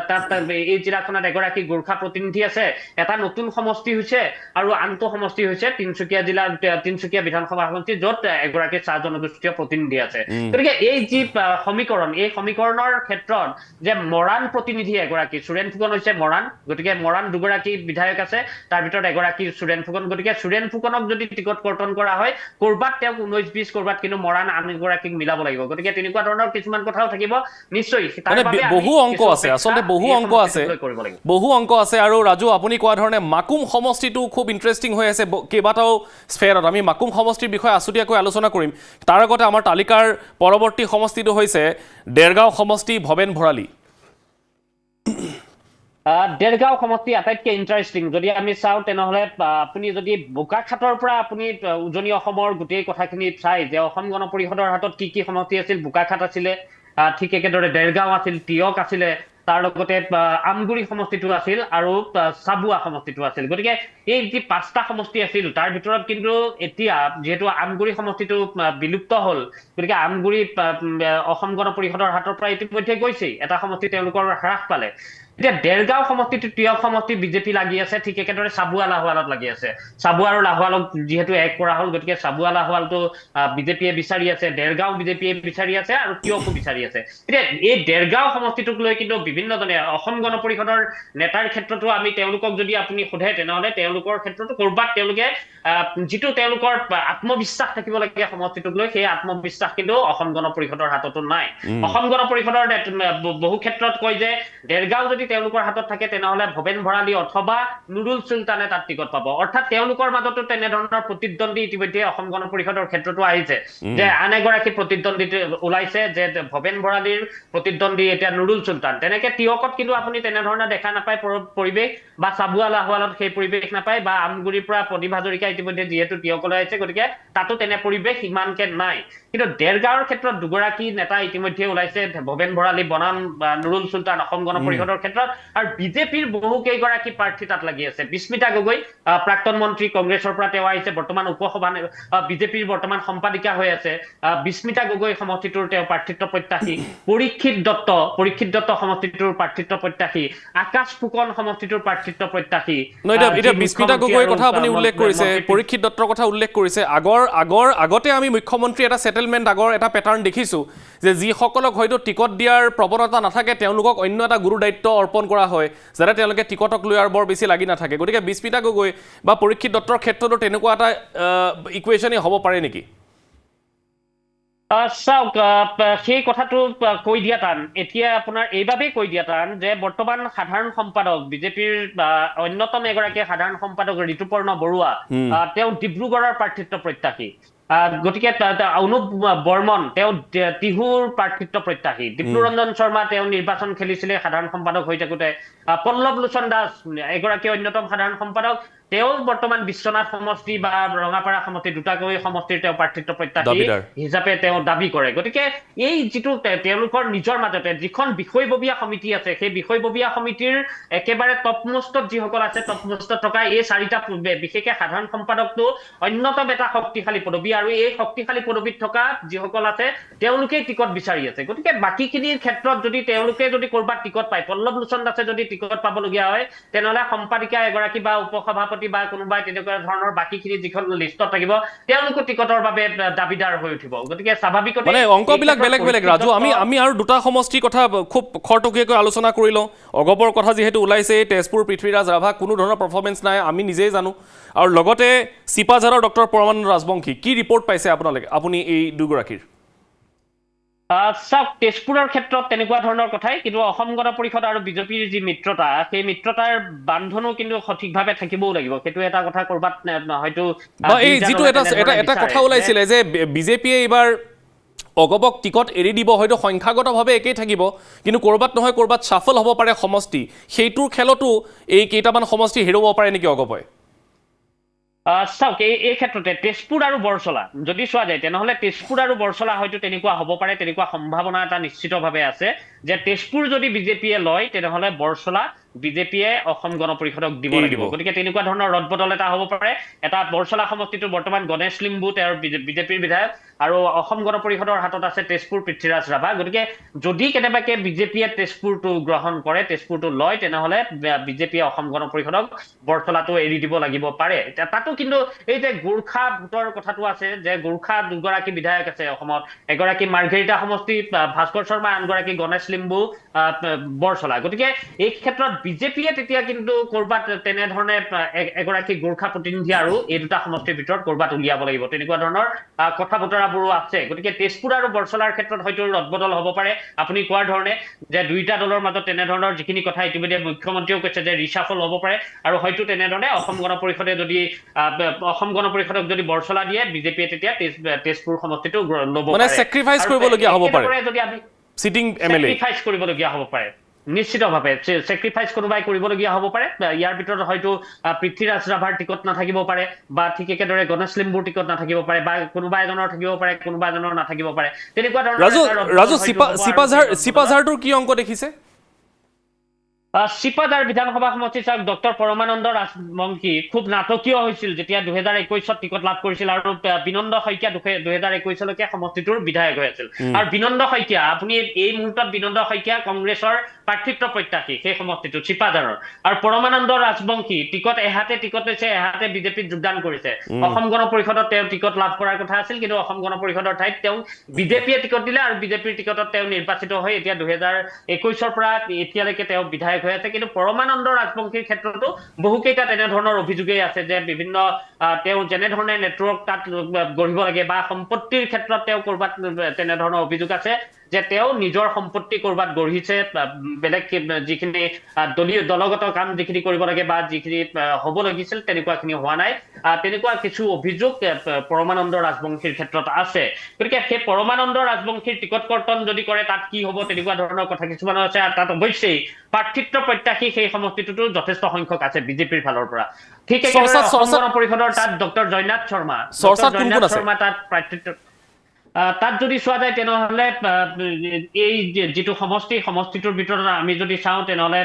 তাত এই জিলাখনত এগৰাকী গোৰ্খা প্ৰতিনিধি আছে এটা নতুন সমষ্টি হৈছে আৰু আনটো সমষ্টি হৈছে তিনিচুকীয়া বিধানসভা সমষ্টি য'ত এগৰাকী চাহ জনগোষ্ঠীয় প্ৰতিনিধি আছে গতিকে এই যি সমীকৰণ এই সমীকৰণৰ ক্ষেত্ৰত যে মৰাণ প্ৰতিনিধি এগৰাকী সুৰেন ফুকন হৈছে মৰাণ গতিকে মৰাণ দুগৰাকী বিধায়ক আছে তাৰ ভিতৰত এগৰাকী সুৰেন ফুকন গতিকে সুৰেন ফুকনক যদি টিকট কৰ্তন কৰা হয় কৰবাত তেওঁক 19-20 কৰবাত কিন্তু মৰাণ আনগৰাকীক মিলাব লাগিব গতিকে তেনেকুৱা ধৰণৰ কিছুমান কথাও থাকিব নিশ্চয় বহু অংক আছে আচলতে বহু অংক আছে আৰু ৰাজু আপুনি কোৱা ধৰণে মাকুম সমষ্টিটো খুব ইণ্টাৰেষ্টিং হৈ আছে কেইবাটাও স্ফেয়াৰত আমি মাকুম সমষ্টিৰ বিষয়ে আছুতীয়াকৈ আলোচনা কৰিম তাৰ আগতে আমাৰ তালিকাৰ পৰৱৰ্তী সমষ্টিটো হৈছে দেৰগাঁও সমষ্টি ভৱেন ভৰালী দেৰগাঁও সমষ্টি আটাইতকৈ ইণ্টাৰেষ্টিং যদি আমি চাওঁ তেনেহ'লে আপুনি যদি বোকাখাতৰ পৰা আপুনি উজনি অসমৰ গোটেই কথাখিনি চাই যে অসম গণ পৰিষদৰ হাতত কি কি সমষ্টি আছিল বোকাখাত আছিলে ঠিক একেদৰে দেৰগাঁও আছিল টিয়ক আছিলে তাৰ লগতে আমগুৰি সমষ্টিটো আছিল আৰু চাবুৱা সমষ্টিটো আছিল গতিকে এই যি 5টা সমষ্টি আছিল তাৰ ভিতৰত কিন্তু এতিয়া যিহেতু আমগুৰি সমষ্টিটো বিলুপ্ত হ'ল গতিকে আমগুৰি অসম গণ পৰিষদৰ হাতৰ পৰা ইতিমধ্যে গৈছেই এটা সমষ্টি তেওঁলোকৰ হ্ৰাস পালে এতিয়া দেৰগাঁও সমষ্টিটো টিয়ক সমষ্টি বিজেপি লাগি আছে ঠিক একেদৰে চাবুৱা লাহোৱালত লাগি আছে চাবুৱা আৰু লাহোৱালক যিহেতু এক কৰা হ'ল গতিকে চাবুৱা লাহোৱালটো বিজেপিয়ে বিচাৰি আছে দেৰগাঁও বিজেপিয়ে বিচাৰি আছে আৰু টিয়কো বিচাৰি আছে এতিয়া এই দেৰগাঁও সমষ্টিটোক লৈ কিন্তু বিভিন্নজনে অসম গণ পৰিষদৰ নেতাৰ ক্ষেত্ৰতো আমি তেওঁলোকক যদি আপুনি সোধে তেনেহ'লে তেওঁলোকৰ ক্ষেত্ৰতো কৰবাত তেওঁলোকে যিটো তেওঁলোকৰ আত্মবিশ্বাস থাকিব লাগে সমষ্টিটোক লৈ সেই আত্মবিশ্বাস কিন্তু অসম গণ পৰিষদৰ হাততো নাই অসম গণ পৰিষদৰ বহু ক্ষেত্ৰত কয় যে দেৰগাঁও যদি তেওঁলোকৰ হাতত থাকে তেনেহ'লে ভৱেন ভৰালী অথবা নুৰুল চুলতানে তাত টিকট পাব অৰ্থাৎ তেওঁলোকৰ মাজতো তেনেধৰণৰ প্ৰতিদ্বন্দ্বী ইতিমধ্যে অসম গণ পৰিষদৰ ক্ষেত্ৰতো আহিছে যে আন এগৰাকী প্ৰতিদ্বন্দ্বী ওলাইছে যে ভৱেন ভৰালীৰ প্ৰতিদ্বন্দ্বী এতিয়া নুৰুল চুলতান তেনেকে টিয়কত কিন্তু আপুনি তেনেধৰণে দেখা নাপায় পৰিৱেশ বা চাবুৱা লাহোৱালত সেই পৰিৱেশ নাপায় বা আমগুৰিৰ পৰা প্ৰদীপ হাজৰিকা ইতিমধ্যে যিহেতু টিয়কলৈ আহিছে গতিকে তাতো তেনে পৰিৱেশ ইমানকে নাই কিন্তু দেৰগাঁৱৰ ক্ষেত্ৰত দুগৰাকী নেতা ইতিমধ্যে ওলাইছে ভৱেন ভৰালী বনাম নুৰুল চুলতান অসম গণ পৰিষদৰ ক্ষেত্ৰত আৰু বিজেপিৰ বহু কেইগৰাকী প্ৰাৰ্থী তাত লাগি আছে বিস্মিতা গগৈ প্ৰাক্তন মন্ত্ৰী কংগ্ৰেছৰ পৰা তেওঁ আহিছে বৰ্তমান উপসভা বিজেপিৰ বৰ্তমান সম্পাদিকা হৈ আছে বিস্মিতা গগৈ সমষ্টিটোৰ তেওঁ প্ৰাৰ্থিত্ব প্ৰত্যাশী পৰীক্ষিত দত্ত সমষ্টিটোৰ প্ৰাৰ্থিত্ব প্ৰত্যাশী আকাশ ফুকন সমষ্টিটোৰ প্ৰাৰ্থিত্ব প্ৰত্যাশী এতিয়া বিস্মিতা গগৈৰ কথা আপুনি উল্লেখ কৰিছে পৰীক্ষিত দত্তৰ কথা উল্লেখ কৰিছে আগতে আমি মুখ্যমন্ত্ৰী এটা সেটেলমেন্ট আগৰ এটা পেটাৰ্ণ দেখিছো যে যিসকলক হয়তো টিকট দিয়াৰ প্ৰৱণতা নাথাকে তেওঁলোকক অন্য এটা গুৰু দায়িত্ব অৰ্পণ কৰা হয় যাতে তেওঁলোকে টিকটক লৈ আৰু বৰ বেছি লাগি নাথাকে গতিকে বিস্মিতা গগৈ বা পৰীক্ষিত দত্তৰ ক্ষেত্ৰতো তেনেকুৱা এটা ইকুৱেশ্যনেই হ'ব পাৰে নেকি চাওক সেই কথাটো কৈ দিয়া টান এতিয়া আপোনাৰ এইবাবেই কৈ দিয়া টান যে বৰ্তমান সাধাৰণ সম্পাদক বিজেপিৰ অন্যতম এগৰাকী সাধাৰণ সম্পাদক ঋতুপৰ্ণ বৰুৱা তেওঁ ডিব্ৰুগড়ৰ প্ৰাৰ্থিত্ব প্ৰত্যাশী গতিকে অনুপ বৰ্মন তেওঁ টিহুৰ প্ৰাৰ্থিত্ব প্ৰত্যাশী ডিব্ৰুৰঞ্জন শৰ্মা তেওঁ নিৰ্বাচন খেলিছিলে সাধাৰণ সম্পাদক হৈ থাকোঁতে পল্লৱ লোচন দাস এগৰাকী অন্যতম সাধাৰণ সম্পাদক তেওঁ বৰ্তমান বিশ্বনাথ সমষ্টি বা ৰঙাপাৰা সমষ্টি দুটাকৈ সমষ্টিৰ তেওঁ প্ৰাৰ্থিত্ব প্ৰত্যাশী হিচাপে তেওঁ দাবী কৰে গতিকে এই যিটো তেওঁলোকৰ নিজৰ মাজতে যিখন বিষয়ববীয়া সমিতি আছে সেই বিষয়ববীয়া সমিতিৰ একেবাৰে টপমোষ্টত যিসকল আছে টপমোষ্টত থকা এই 4টা বিশেষকৈ সাধাৰণ সম্পাদকটো অন্যতম এটা শক্তিশালী পদবী আৰু এই শক্তিশালী পদবীত থকা যিসকল আছে তেওঁলোকে টিকট বিচাৰি আছে গতিকে বাকীখিনিৰ ক্ষেত্ৰত যদি তেওঁলোকে যদি কৰবাত টিকট পায় পল্লৱ লোচন দাসে যদি টিকট পাবলগীয়া হয় তেনেহ'লে সম্পাদিকা এগৰাকী বা উপসভাপতি বা কোনোবাই তেনেকুৱা ধৰণৰ বাকীখিনি যিখন লিষ্টত থাকিব তেওঁলোকো টিকটৰ বাবে দাবীদাৰ হৈ উঠিব গতিকে স্বাভাৱিকতে মানে অংকবিলাক বেলেগ বেলেগ ৰাজু আমি আৰু দুটা সমষ্টিৰ কথা খুব খৰতকীয়াকৈ আলোচনা কৰি লওঁ অগপৰ কথা যিহেতু ওলাইছে তেজপুৰ পৃথ্বীৰাজ ৰাভা কোনো ধৰণৰ পাৰফৰ্মেঞ্চ নাই আমি নিজেই জানো আৰু লগতে চিপাঝাৰৰ ডক্টৰ পৰমানন্দ ৰাজবংশী কি ৰিপৰ্ট পাইছে আপুনি এই দুগৰাকীৰ চাওক তেজপুৰৰ ক্ষেত্ৰত তেনেকুৱা ধৰণৰ কথাই কিন্তু অসম গণ পৰিষদ আৰু বিজেপিৰ যি মিত্ৰতা সেই মিত্ৰতাৰ বান্ধনো কিন্তু সঠিকভাৱে থাকিবও লাগিব সেইটো এটা কথা কৰবাত হয়তো এই যিটো এটা কথা ওলাইছিলে যে বিজেপিয়ে এইবাৰ অগপক টিকট এৰি দিব হয়তো সংখ্যাগতভাৱে একেই থাকিব কিন্তু ক'ৰবাত নহয় ক'ৰবাত ছাফল হ'ব পাৰে সমষ্টি সেইটোৰ খেলতো এই কেইটামান সমষ্টি হেৰুৱাব পাৰে নেকি অগপই চাওক এই ক্ষেত্ৰতে তেজপুৰ আৰু বৰচলা যদি চোৱা যায় তেনেহ'লে তেজপুৰ আৰু বৰচলা হয়তো তেনেকুৱা হ'ব পাৰে তেনেকুৱা সম্ভাৱনা এটা নিশ্চিতভাৱে আছে যে তেজপুৰ যদি বিজেপিয়ে লয় তেনেহ'লে বৰচলা বিজেপিয়ে অসম গণ পৰিষদক দিব লাগিব গতিকে তেনেকুৱা ধৰণৰ ৰদবদল এটা হ'ব পাৰে এটা বৰচলা সমষ্টিটো বৰ্তমান গণেশ লিম্বু তেওঁৰ বিজেপিৰ বিধায়ক আৰু অসম গণ পৰিষদৰ হাতত আছে তেজপুৰ পৃথ্বীৰাজ ৰাভা গতিকে যদি কেনেবাকে বিজেপিয়ে তেজপুৰটো গ্ৰহণ কৰে তেজপুৰটো লয় তেনেহ'লে বিজেপিয়ে অসম গণ পৰিষদক বৰচলাটো এৰি দিব লাগিব পাৰে তাতো কিন্তু এই যে গোৰ্খা ভোটৰ কথাটো আছে যে গোৰ্খা দুগৰাকী বিধায়ক আছে অসমত এগৰাকী মাৰ্ঘেৰিটা সমষ্টি ভাস্কৰ শৰ্মা আনগৰাকী গণেশ লিম্বু বৰচলা গতিকে এই ক্ষেত্ৰত বিজেপিয়ে তেতিয়া কিন্তু কৰবাত তেনেধৰণে এগৰাকী গোৰ্খা প্ৰতিনিধি আৰু এই দুটা সমষ্টিৰ ভিতৰত কৰবাত উলিয়াব লাগিব তেনেকুৱা ধৰণৰ কথা বতৰাবোৰো আছে গতিকে তেজপুৰ আৰু বৰচলাৰ ক্ষেত্ৰত হয়তো ৰদবদল হ'ব পাৰে আপুনি কোৱাৰ ধৰণে যে দুইটা দলৰ মাজত তেনেধৰণৰ যিখিনি কথা ইতিমধ্যে মুখ্যমন্ত্ৰীয়েও কৈছে যে ৰিচাফল হ'ব পাৰে আৰু হয়তো তেনেধৰণে অসম গণ পৰিষদে যদি অসম গণ পৰিষদক যদি বৰচলা দিয়ে বিজেপিয়ে তেতিয়া তেজপুৰ সমষ্টিটো ল'ব পাৰে মানে চেক্ৰিফাইচ কৰিবলগীয়া হ'ব পাৰে যদি আমি সিটিং এমএলএ চেক্ৰিফাইচ কৰিবলগীয়া হ'ব পাৰে নিশ্চিতভাৱে চেক্ৰিফাইচ কোনোবাই কৰিবলগীয়া হ'ব পাৰে ইয়াৰ ভিতৰত হয়তো পৃথ্বীৰাজ ৰাভাৰ টিকট নাথাকিব পাৰে বা ঠিক একেদৰে গণেশ লিম্বুৰ টিকট নাথাকিব পাৰে বা কোনোবা এজনৰ থাকিব পাৰে কোনোবা এজনৰ নাথাকিব পাৰে তেনেকুৱা ধৰণৰ ৰাজু চিপাঝাৰটোৰ কি অংক দেখিছে চিপাঝাৰ বিধানসভা সমষ্টি চাওক ডক্টৰ পৰমানন্দ ৰাজবংশী খুব নাটকীয় হৈছিল যেতিয়া 2021 টিকট লাভ কৰিছিল আৰু বিনন্দ শইকীয়া 2021 লৈকে সমষ্টিটোৰ বিধায়ক হৈ আছিল আৰু বিনন্দ শইকীয়া আপুনি এই মুহূৰ্তত বিনন্দ শইকীয়া কংগ্ৰেছৰ প্ৰাৰ্থিত্ব প্ৰত্যাশী সেই সমষ্টিটো চিপাঝাৰৰ আৰু পৰমানন্দ ৰাজবংশী এহাতে টিকট লৈছে এহাতে বিজেপিত যোগদান কৰিছে অসম গণ পৰিষদত তেওঁ টিকট লাভ কৰাৰ কথা আছিল কিন্তু অসম গণ পৰিষদৰ ঠাইত তেওঁ বিজেপিয়ে টিকট দিলে আৰু বিজেপিৰ টিকটত তেওঁ নিৰ্বাচিত হৈ এতিয়া 2021 পৰা এতিয়ালৈকে তেওঁ বিধায়ক হৈ আছে কিন্তু পৰমানন্দ ৰাজবংশীৰ ক্ষেত্ৰতো বহুকেইটা তেনেধৰণৰ অভিযোগেই আছে যে বিভিন্ন তেওঁ যেনেধৰণে নেটৱৰ্ক তাত গঢ়িব লাগে বা সম্পত্তিৰ ক্ষেত্ৰত তেওঁ কৰবাত তেনেধৰণৰ অভিযোগ আছে যে তেওঁ নিজৰ সম্পত্তি কৰবাত গঢ়িছে বেলেগ যিখিনি দলগত কাম যিখিনি কৰিব লাগে বা যিখিনি হ'ব লাগিছিল তেনেকুৱাখিনি হোৱা নাই তেনেকুৱা কিছু অভিযোগ পৰমানন্দ ৰাজবংশীৰ ক্ষেত্ৰত আছে গতিকে সেই পৰমানন্দ ৰাজবংশীৰ টিকট কৰ্তন যদি কৰে তাত কি হ'ব তেনেকুৱা ধৰণৰ কথা কিছুমান আছে আৰু তাত অৱশ্যেই প্ৰাৰ্থিত্ব প্ৰত্যাশী সেই সমষ্টিটোতো যথেষ্ট সংখ্যক আছে বিজেপিৰ ফালৰ পৰা ঠিক একেদৰে অসম গণ পৰিষদৰ তাত ডক্টৰ জয়নাথ শৰ্মা তাত প্ৰাৰ্থিত্ব তাত যদি চোৱা যায় তেনেহলে এই যিটো সমষ্টিটোৰ ভিতৰত আমি যদি চাওঁ তেনেহলে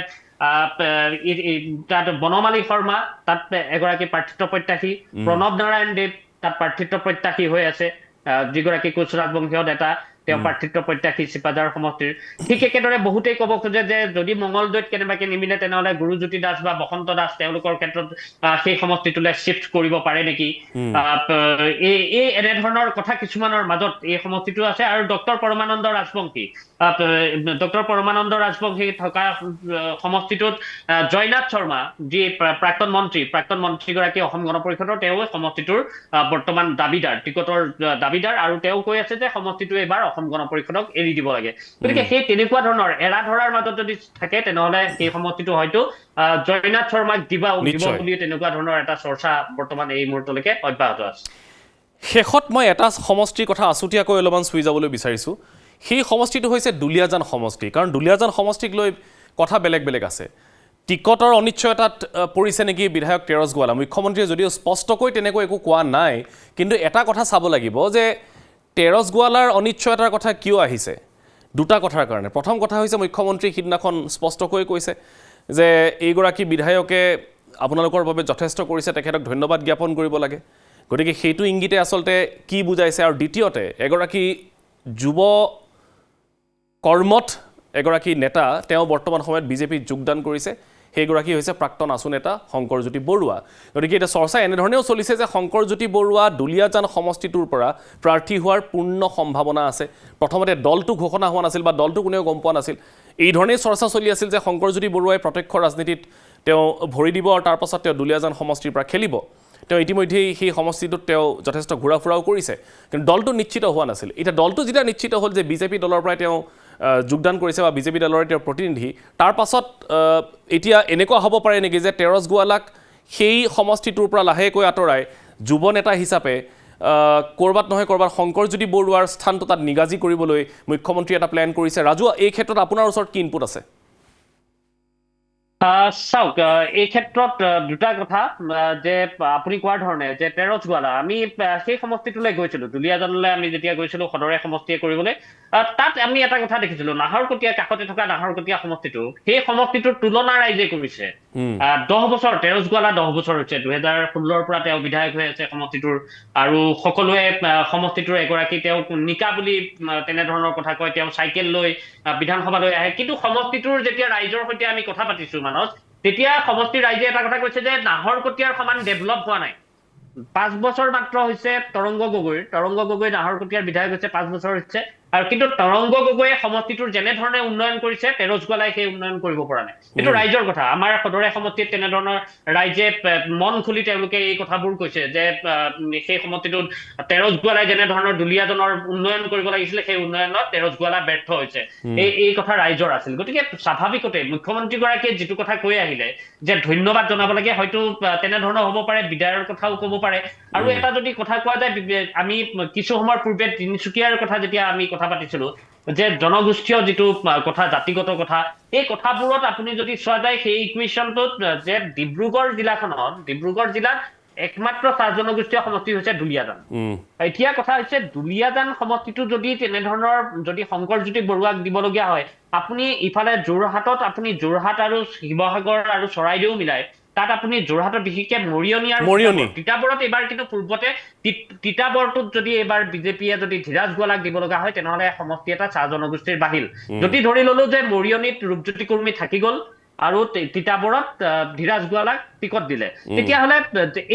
তাত বনমালী শৰ্মা তাত এগৰাকী প্ৰাৰ্থিত্ব প্ৰত্যাশী প্ৰণৱ নাৰায়ণ দেৱ তাত প্ৰাৰ্থিত্ব প্ৰত্যাশী হৈ আছে যিগৰাকী কোচ ৰাজবংশীয় নেতা তেওঁ প্ৰাৰ্থিত্ব প্ৰত্যাশী চিপাঝাৰ সমষ্টিৰ ঠিক একেদৰে বহুতেই ক'ব খোজে যে যদি মঙলদৈত কেনেবাকে নিমিলে তেনেহলে গুৰুজ্যোতি দাস বা বসন্ত দাস তেওঁলোকৰ ক্ষেত্ৰত সেই সমষ্টিটোলৈ শিফ্ট কৰিব পাৰে নেকি এই এনেধৰণৰ কথা কিছুমানৰ মাজত এই সমষ্টিটো আছে আৰু ডক্টৰ পৰমানন্দ ৰাজবংশী থকা সমষ্টিটোত জয়নাথ শৰ্মা যি প্ৰাক্তন মন্ত্ৰীগৰাকী অসম গণ পৰিষদৰ তেওঁ সমষ্টিটোৰ বৰ্তমান টিকটৰ দাবীদাৰ আৰু তেওঁ কৈ আছে যে সমষ্টিটো এবাৰ অসম গণ পৰিষদক এৰি দিব লাগে গতিকে সেই তেনেকুৱা ধৰণৰ এৰা ধৰাৰ মাজত যদি থাকে তেনেহলে সেই সমষ্টিটো হয়তো জয়নাথ শৰ্মাক দিব বুলি তেনেকুৱা ধৰণৰ এটা চৰ্চা বৰ্তমান এই মুহূৰ্তলৈকে অব্যাহত আছে শেষত মই এটা সমষ্টিৰ কথা আছুতীয়াকৈ অলপমান চুই যাবলৈ বিচাৰিছোঁ সেই সমষ্টিটো হৈছে দুলীয়াজান সমষ্টি কাৰণ দুলীয়াজান সমষ্টিক লৈ কথা বেলেগ আছে টিকটৰ অনিশ্চয়তাত পৰিছে নেকি বিধায়ক তেৰছ গোৱালা মুখ্যমন্ত্ৰীয়ে যদিও স্পষ্টকৈ তেনেকৈ একো কোৱা নাই কিন্তু এটা কথা চাব লাগিব যে তেৰছ গোৱালাৰ অনিশ্চয়তাৰ কথা কিয় আহিছে দুটা কথাৰ কাৰণে প্ৰথম কথা হৈছে মুখ্যমন্ত্ৰী সিদিনাখন স্পষ্টকৈ কৈছে যে এইগৰাকী বিধায়কে আপোনালোকৰ বাবে যথেষ্ট কৰিছে তেখেতক ধন্যবাদ জ্ঞাপন কৰিব লাগে গতিকে সেইটো ইংগিতে আচলতে কি বুজাইছে আৰু দ্বিতীয়তে এগৰাকী যুৱ কৰ্মঠ এগৰাকী নেতা তেওঁ বৰ্তমান সময়ত বিজেপিত যোগদান কৰিছে সেইগৰাকী হৈছে প্ৰাক্তন আছু নেতা শংকৰজ্যোতি বৰুৱা গতিকে এটা চৰ্চা এনেধৰণেও চলিছে যে শংকৰজ্যোতি বৰুৱা দুলীয়াজান সমষ্টিটোৰ পৰা প্ৰাৰ্থী হোৱাৰ পূৰ্ণ সম্ভাৱনা আছে প্ৰথমতে দলটো ঘোষণা হোৱা নাছিল বা দলটো কোনেও গম পোৱা নাছিল এই ধৰণেই চৰ্চা চলি আছিল যে শংকৰজ্যোতি বৰুৱাই প্ৰত্যক্ষ ৰাজনীতিত তেওঁ ভৰি দিব আৰু তাৰ পাছত তেওঁ দুলীয়াজান সমষ্টিৰ পৰা খেলিব তেওঁ ইতিমধ্যেই সেই সমষ্টিটোত তেওঁ যথেষ্ট ঘূৰা ফুৰাও কৰিছে কিন্তু দলটো নিশ্চিত হোৱা নাছিল এতিয়া দলটো যেতিয়া নিশ্চিত হ'ল যে বিজেপি দলৰ পৰাই তেওঁ যোগদান কৰিছে বা বিজেপি দলৰ তেওঁৰ প্ৰতিনিধি তাৰ পাছত এতিয়া এনেকুৱা হ'ব পাৰে নেকি যে তেৰছ গোৱালাক সেই সমষ্টিটোৰ পৰা লাহেকৈ আঁতৰাই যুৱ নেতা হিচাপে কৰবাত নহয় কৰবাত শংকৰজ্যোতি বৰুৱাৰ স্থানটো তাত নিগাজি কৰিবলৈ মুখ্যমন্ত্ৰী এটা প্লেন কৰিছে ৰাজু এই ক্ষেত্ৰত আপোনাৰ ওচৰত কি ইনপুট আছে চাওক এই ক্ষেত্ৰত দুটা কথা যে আপুনি কোৱাৰ ধৰণে যে তেৰছ গোৱালা আমি সেই সমষ্টিটোলৈ গৈছিলো দুলীয়াজানলৈ আমি যেতিয়া গৈছিলো সদৰে সমষ্টিয়ে কৰিবলৈ তাত আমি এটা কথা দেখিছিলো নাহৰকটীয়া কাষতে থকা নাহৰকটীয়া সমষ্টিটো সেই সমষ্টিটোৰ তুলনা ৰাইজে কৰিছে 10 বছৰ তেৰছ গোৱালা 10 বছৰ হৈছে 2016 পৰা তেওঁ বিধায়ক হৈ আছে সমষ্টিটোৰ আৰু সকলোৱে সমষ্টিটোৰ এগৰাকী তেওঁ নিকা বুলি তেনেধৰণৰ কথা কয় তেওঁ চাইকেল লৈ বিধানসভালৈ আহে কিন্তু সমষ্টিটোৰ যেতিয়া ৰাইজৰ সৈতে আমি কথা পাতিছো তেতিয়া সমষ্টিৰ ৰাইজে এটা কথা কৈছে যে নাহৰকটীয়াৰ সমান ডেভেলপ হোৱা নাই 5 বছৰ মাত্ৰ হৈছে তৰংগ গগৈ নাহৰকটীয়াৰ বিধায়ক হৈছে 5 বছৰ হৈছে আৰু কিন্তু তৰংগ গগৈয়ে সমষ্টিটোৰ যেনে ধৰণে উন্নয়ন কৰিছে তেৰছ গোৱালাই সেই উন্নয়ন কৰিব পৰা নাই এইটো ৰাইজৰ কথা আমাৰ সদৰে সমষ্টিত তেনেধৰণৰ ৰাইজে মন খুলি তেওঁলোকে এই কথাবোৰ কৈছে যে সেই সমষ্টিটোত তেৰছ গোৱালাই যেনে ধৰণৰ দুলীয়াজনৰ উন্নয়ন কৰিব লাগিছিল সেই উন্নয়নত তেৰছ গোৱালা ব্যৰ্থ হৈছে এই কথা ৰাইজৰ আছিল গতিকে স্বাভাৱিকতে মুখ্যমন্ত্ৰীগৰাকীয়ে যিটো কথা কৈ আহিলে যে ধন্যবাদ জনাব লাগে হয়তো তেনেধৰণৰ হ'ব পাৰে বিদায়ৰ কথাও ক'ব পাৰে আৰু এটা যদি কথা কোৱা যায় আমি কিছু সময়ৰ পূৰ্বে তিনিচুকীয়াৰ কথা যেতিয়া আমি কথা পাতিছিলো যে জনগোষ্ঠীয় যিটো কথা জাতিগত কথা এই কথাবোৰত আপুনি যদি চোৱা যায় সেই ইকুৱেশ্যনটোত যে ডিব্ৰুগড় জিলাত একমাত্ৰ চাহ জনগোষ্ঠীয় সমষ্টি হৈছে দুলীয়াজান। এতিয়া কথা হৈছে দুলীয়াজান সমষ্টিটো যদি তেনেধৰণৰ যদি শংকৰজ্যোতি বৰুৱাক দিবলগীয়া হয়, আপুনি ইফালে যোৰহাট আৰু শিৱসাগৰ আৰু চৰাইদেউ মিলাই তাত আপুনি যোৰহাটত বিশেষকে মৰিয়নি তিতাবৰত এইবাৰ কিন্তু পূৰ্বতে তিতাবৰটোত যদি এইবাৰ বিজেপিয়ে যদি ধীৰাজ গোৱালাক দিব লগা হয় তেনেহলে সমষ্টি এটা চাহ জনগোষ্ঠীৰ বাহিল। যদি ধৰি ললো যে মৰিয়নিত ৰূপজ্যোতি কুৰ্মী থাকি গ'ল আৰু তিতাবৰত ধীৰাজ গোৱালাক টিকট দিলে, তেতিয়াহ'লে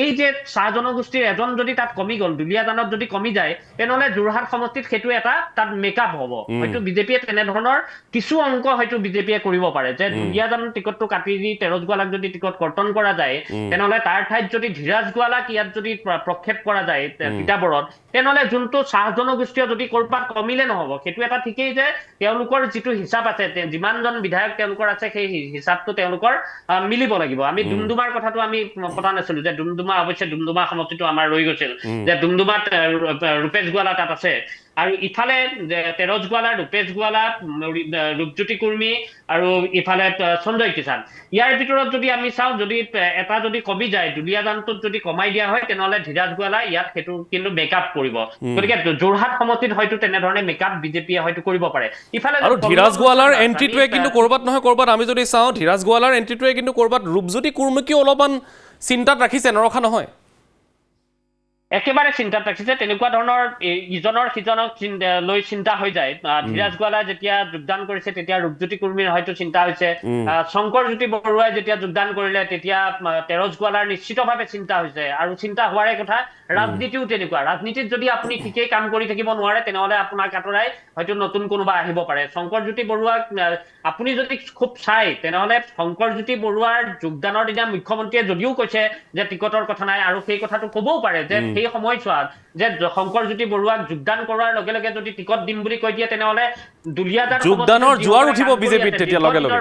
এই যে চাহ জনগোষ্ঠীৰ এজন যদি তাত কমি গ'ল, দুলীয়াজানত যদি কমি যায়, তেনেহ'লে যোৰহাট সমষ্টিত সেইটো এটা তাত মেকআপ হ'ব। হয়তো বিজেপিয়ে তেনেধৰণৰ কিছু অংক হয়তো বিজেপিয়ে কৰিব পাৰে যে দুলীয়াজানৰ টিকটটো কাটি দি তেৰজ গোৱালাক যদি টিকট কৰ্তন কৰা যায়, তেনেহ'লে তাৰ ঠাইত যদি ধীৰাজ গোৱালাক ইয়াত যদি প্ৰক্ষেপ কৰা যায় তিতাবৰত, তেনেহ'লে যোনটো চাহ জনগোষ্ঠীয় যদি ক'ৰবাত কমিলে নহ'ব। সেইটো এটা ঠিকেই যে তেওঁলোকৰ যিটো হিচাপ আছে, যিমানজন বিধায়ক তেওঁলোকৰ আছে সেই হিচাপটো তেওঁলোকৰ মিলিব লাগিব। আমি ডুমডুমাৰ কথাটো আমি পতা নাছিলো যে অৱশ্যে ডুমডুমা সমষ্টিটো আমাৰ ৰৈ গৈছিল যে ডুমডুমাত ৰূপেশ গোৱালা তাত আছে, আৰু ইফালে তেৰজ গোৱালা, ৰূপেশ গোৱালা, ৰূপজ্যোতি কুৰ্মী আৰু ইফালে সঞ্জয় কিষাণ। ইয়াৰ ভিতৰত যদি আমি চাওঁ, যদি এটা যদি কমি যায়, দুলীয়াজানটোত যদি কমাই দিয়া হয়, তেনেহ'লে ধীৰাজ গোৱালা ইয়াত সেইটো কিন্তু মেকআপ কৰিব। গতিকে যোৰহাট সমষ্টিত হয়তো তেনেধৰণে মেকআপ বিজেপিয়ে হয়তো কৰিব পাৰে। ইফালে আৰু ধীৰাজ গোৱালাৰ এণ্ট্ৰিটোৱে কিন্তু ক'ৰবাত নহয় ক'ৰবাত আমি যদি চাওঁ, ধীৰাজ গোৱালাৰ এণ্ট্ৰিটোৱে কিন্তু ক'ৰবাত ৰূপজ্যোতি কুৰ্মীকেও অলপমান চিন্তাত ৰাখিছে, নৰখা নহয়। একেবাৰে চিন্তাত ৰাখিছে। তেনেকুৱা ধৰণৰ ইজনৰ সিজনক লৈ চিন্তা হৈ যায়। ধীৰাজ গোৱালাই যেতিয়া যোগদান কৰিছে তেতিয়া ৰূপজ্যোতি কুৰ্মীৰ হয়তো চিন্তা হৈছে, শংকৰজ্যোতি বৰুৱাই যেতিয়া যোগদান কৰিলে তেতিয়া তেৰজ গোৱালাৰ নিশ্চিতভাৱে চিন্তা হৈছে, আৰু চিন্তা হোৱাৰে কথা। ৰাজনীতিও তেনেকুৱা, ৰাজনীতিত যদি আপুনি ঠিকেই কাম কৰি থাকিব নোৱাৰে তেনেহ'লে আপোনাক আঁতৰাই হয়তো নতুন কোনোবা আহিব পাৰে। শংকৰজ্যোতি বৰুৱাক আপুনি যদি খুব চাই তেনেহ'লে শংকৰজ্যোতি বৰুৱাৰ যোগদানৰ দিনা মুখ্যমন্ত্ৰীয়ে যদিও কৈছে যে টিকটৰ কথা নাই, আৰু সেই কথাটো ক'বও পাৰে যে সেই সময়ছোৱাত যে শংকৰজ্যোতি বৰুৱাক যোগদান কৰাৰ লগে লগে যদি টিকট দিম বুলি কৈ দিয়ে তেনেহ'লে দুলীয়াজান যোগদানৰ জোৱাৰ উঠিব বিজেপিত তেতিয়া লগে লগে।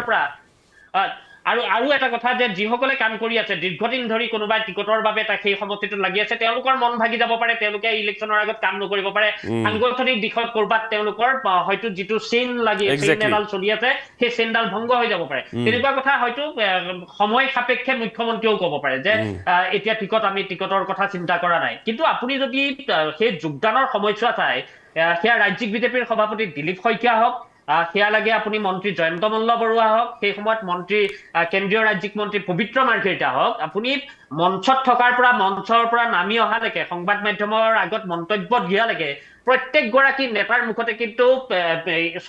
আৰু এটা কথা যে যিসকলে কাম কৰি আছে দীৰ্ঘদিন ধৰি কোনোবাই টিকটৰ বাবে সেই সমষ্টিটোত লাগি আছে, তেওঁলোকৰ মন ভাগি যাব পাৰে, তেওঁলোকে ইলেকশ্যনৰ আগত কাম নকৰিব পাৰে, সাংগঠনিক দিশত ক'ৰবাত তেওঁলোকৰ হয়তো যিটো চেইন লাগি এডাল চলি আছে সেই চেইনডাল ভংগ হৈ যাব পাৰে। তেনেকুৱা কথা হয়তো সময় সাপেক্ষে মুখ্যমন্ত্ৰীয়েও ক'ব পাৰে যে এতিয়া টিকটৰ কথা চিন্তা কৰা নাই। কিন্তু আপুনি যদি সেই যোগদানৰ সময়ছোৱা চাই, সেয়া ৰাজ্যিক বিজেপিৰ সভাপতি দিলীপ শইকীয়া হওক, সেয়া লাগে আপুনি মন্ত্ৰী জয়ন্ত মল্ল বৰুৱা হওক, সেই সময়ত কেন্দ্ৰীয় ৰাজ্যিক মন্ত্ৰী পবিত্ৰ মাৰ্ঘেৰিটা হওক, আপুনি মঞ্চত থকাৰ পৰা মঞ্চৰ পৰা নামি অহালৈকে, সংবাদ মাধ্যমৰ আগত মন্তব্য দিয়ালৈকে প্ৰত্যেকগৰাকী নেতাৰ মুখতে কিন্তু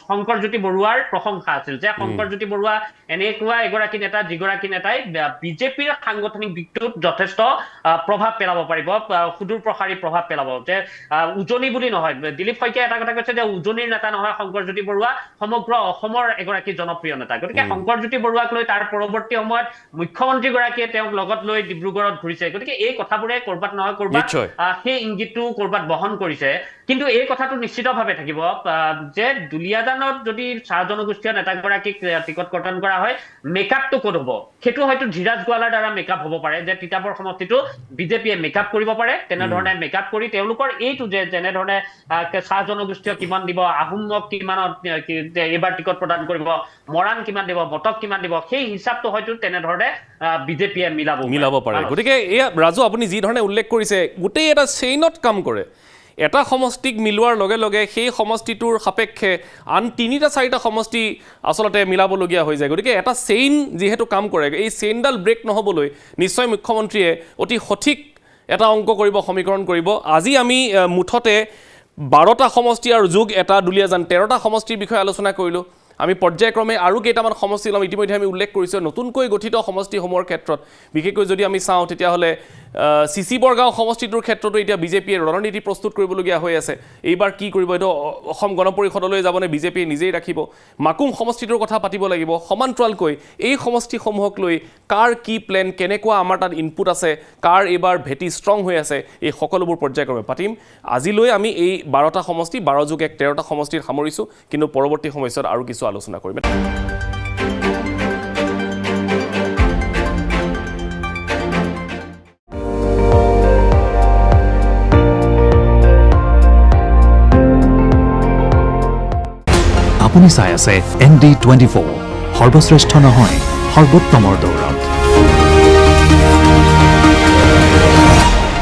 শংকৰজ্যোতি বৰুৱাৰ প্ৰশংসা আছিল যে শংকৰজ্যোতি বৰুৱা এনেকুৱা এগৰাকী নেতা যিগৰাকী নেতাই বিজেপিৰ সাংগঠনিক দিশটোত যথেষ্ট প্ৰভাৱ পেলাব পাৰিব, সুদূৰ প্ৰসাৰী প্ৰভাৱ পেলাব। যে উজনি বুলি নহয়, দিলীপ শইকীয়াই এটা কথা কৈছে যে উজনিৰ নেতা নহয় শংকৰজ্যোতি বৰুৱা, সমগ্ৰ অসমৰ এগৰাকী জনপ্ৰিয় নেতা। গতিকে শংকৰজ্যোতি বৰুৱাক লৈ তাৰ পৰৱৰ্তী সময়ত মুখ্যমন্ত্ৰীগৰাকীয়ে তেওঁক লগত লৈ ডিব্ৰুগড়ত ঘূৰিছে। গতিকে এই কথাবোৰে ক'ৰবাত নহয় ক'ৰবাত সেই ইংগিতটো ক'ৰবাত বহন কৰিছে। কিন্তু এই কথাটো নিশ্চিতভাৱে থাকিব যে দুলীয়াজানত যদি চাহ জনগোষ্ঠীয় নেতাগৰাকীক টিকট কৰ্তন কৰা হয়, মেকআপটো ক'ত হ'ব? সেইটো হয়তো ধীৰাজ গোৱালাৰ দ্বাৰা মেকআপ হ'ব পাৰে, যে তিতাবৰ সমষ্টিটো বিজেপিয়ে মেকআপ কৰিব পাৰে। তেনেধৰণে মেকআপ কৰি তেওঁলোকৰ এইটো যে যেনেধৰণে চাহ জনগোষ্ঠীয় কিমান দিব, আহোমক কিমানত এইবাৰ টিকট প্ৰদান কৰিব, মৰাণ কিমান দিব, বটক কিমান দিব, সেই হিচাপটো হয়তো তেনেধৰণে বিজেপিয়ে মিলাব পাৰে। গতিকে এয়া ৰাজু আপুনি যি ধৰণে উল্লেখ কৰিছে, গোটেই এটা চেইনত কাম কৰে। এটা সমষ্টিক মিলোৱাৰ লগে লগে সেই সমষ্টিটোৰ সাপেক্ষে আন 3-4টা সমষ্টি আচলতে মিলাবলগীয়া হৈ যায়। গতিকে এটা চেইন যিহেতু কাম কৰে, এই চেইনডাল ব্ৰেক নহ'বলৈ নিশ্চয় মুখ্যমন্ত্ৰীয়ে অতি সঠিক এটা অংক কৰিব, সমীকৰণ কৰিব। আজি আমি মুঠতে 12টা সমষ্টি আৰু যোগ এটা দুলীয়াজান 13টা সমষ্টিৰ বিষয়ে আলোচনা কৰিলোঁ। আমি পৰ্যায়ক্ৰমে আৰু কেইটামান সমষ্টি ল'ম, ইতিমধ্যে আমি উল্লেখ কৰিছোঁ। নতুনকৈ গঠিত সমষ্টিসমূহৰ ক্ষেত্ৰত বিশেষকৈ যদি আমি চাওঁ তেতিয়াহ'লে চিচি বৰগাঁও সমষ্টিটোৰ ক্ষেত্ৰতো এতিয়া বিজেপিয়ে ৰণনীতি প্ৰস্তুত কৰিবলগীয়া হৈ আছে। এইবাৰ কি কৰিব, এইটো অসম গণ পৰিষদলৈ যাবনে বিজেপিয়ে নিজেই ৰাখিব? মাকুম সমষ্টিটোৰ কথা পাতিব লাগিব। সমান্তৰালকৈ এই সমষ্টিসমূহক লৈ কাৰ কি প্লেন, কেনেকুৱা আমাৰ তাত ইনপুট আছে, কাৰ এইবাৰ ভেটি ষ্ট্ৰং হৈ আছে, এই সকলোবোৰ পৰ্যায়ক্ৰমে পাতিম। আজিলৈ আমি এই 12টা সমষ্টি 12+1 13টা সমষ্টিত সামৰিছোঁ, কিন্তু পৰৱৰ্তী সময়ছোৱাত আৰু কিছু আলোচনা কৰিম। আপুনি চাই আছে ND24 সৰ্বশ্ৰেষ্ঠ নহয় সৰ্বোত্তমৰ দৌৰত